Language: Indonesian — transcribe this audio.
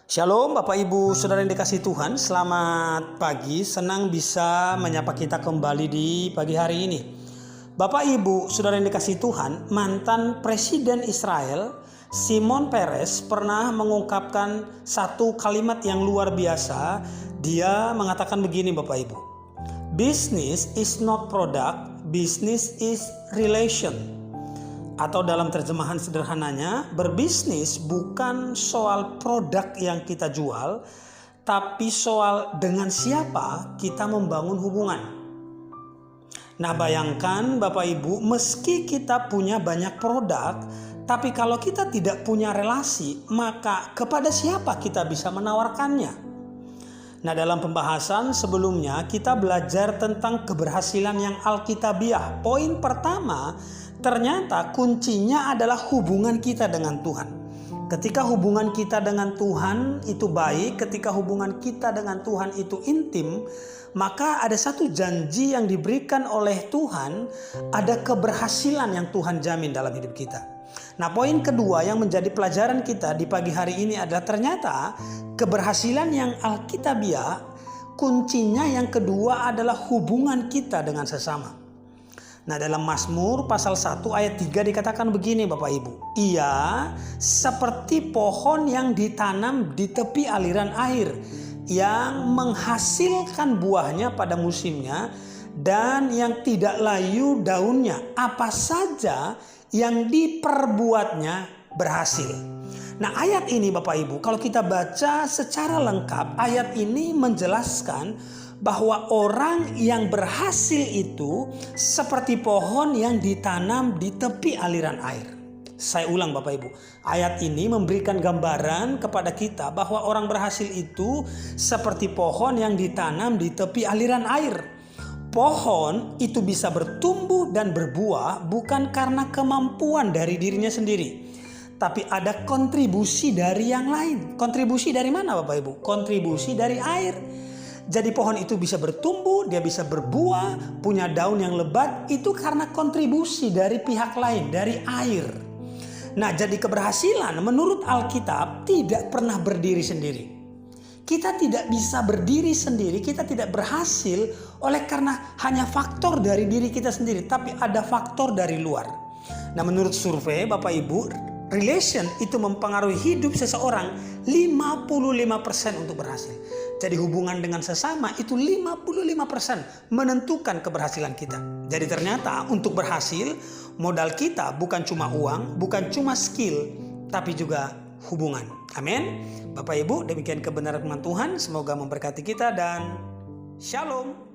Shalom Bapak Ibu Saudara yang dikasihi Tuhan, selamat pagi, senang bisa menyapa kita kembali di pagi hari ini. Bapak Ibu Saudara yang dikasihi Tuhan, mantan Presiden Israel Shimon Peres pernah mengungkapkan satu kalimat yang luar biasa. Dia mengatakan begini Bapak Ibu, "Business is not product, business is relation." Atau dalam terjemahan sederhananya, berbisnis bukan soal produk yang kita jual, tapi soal dengan siapa kita membangun hubungan. Nah, bayangkan Bapak Ibu, meski kita punya banyak produk, tapi kalau kita tidak punya relasi, maka kepada siapa kita bisa menawarkannya? Nah, dalam pembahasan sebelumnya kita belajar tentang keberhasilan yang alkitabiah. Poin pertama, ternyata kuncinya adalah hubungan kita dengan Tuhan. Ketika hubungan kita dengan Tuhan itu baik, ketika hubungan kita dengan Tuhan itu intim, maka ada satu janji yang diberikan oleh Tuhan, ada keberhasilan yang Tuhan jamin dalam hidup kita. Nah, poin kedua yang menjadi pelajaran kita di pagi hari ini adalah ternyata keberhasilan yang alkitabiah, kuncinya yang kedua adalah hubungan kita dengan sesama. Nah, dalam Mazmur pasal 1 ayat 3 dikatakan begini Bapak Ibu. Ia seperti pohon yang ditanam di tepi aliran air, yang menghasilkan buahnya pada musimnya dan yang tidak layu daunnya. Apa saja yang diperbuatnya berhasil. Nah, ayat ini Bapak Ibu, kalau kita baca secara lengkap, ayat ini menjelaskan bahwa orang yang berhasil itu seperti pohon yang ditanam di tepi aliran air. Saya ulang Bapak Ibu, ayat ini memberikan gambaran kepada kita bahwa orang berhasil itu seperti pohon yang ditanam di tepi aliran air. Pohon itu bisa bertumbuh dan berbuah bukan karena kemampuan dari dirinya sendiri, tapi ada kontribusi dari yang lain. Kontribusi dari mana Bapak Ibu? Kontribusi dari air. Jadi pohon itu bisa bertumbuh, dia bisa berbuah, punya daun yang lebat, itu karena kontribusi dari pihak lain, dari air. Nah, jadi keberhasilan menurut Alkitab tidak pernah berdiri sendiri. Kita tidak bisa berdiri sendiri, kita tidak berhasil oleh karena hanya faktor dari diri kita sendiri, tapi ada faktor dari luar. Nah, menurut survei Bapak Ibu, relation itu mempengaruhi hidup seseorang 55% untuk berhasil. Jadi hubungan dengan sesama itu 55% menentukan keberhasilan kita. Jadi ternyata untuk berhasil, modal kita bukan cuma uang, bukan cuma skill, tapi juga hubungan. Amin. Bapak Ibu, demikian kebenaran firman Tuhan. Semoga memberkati kita dan shalom.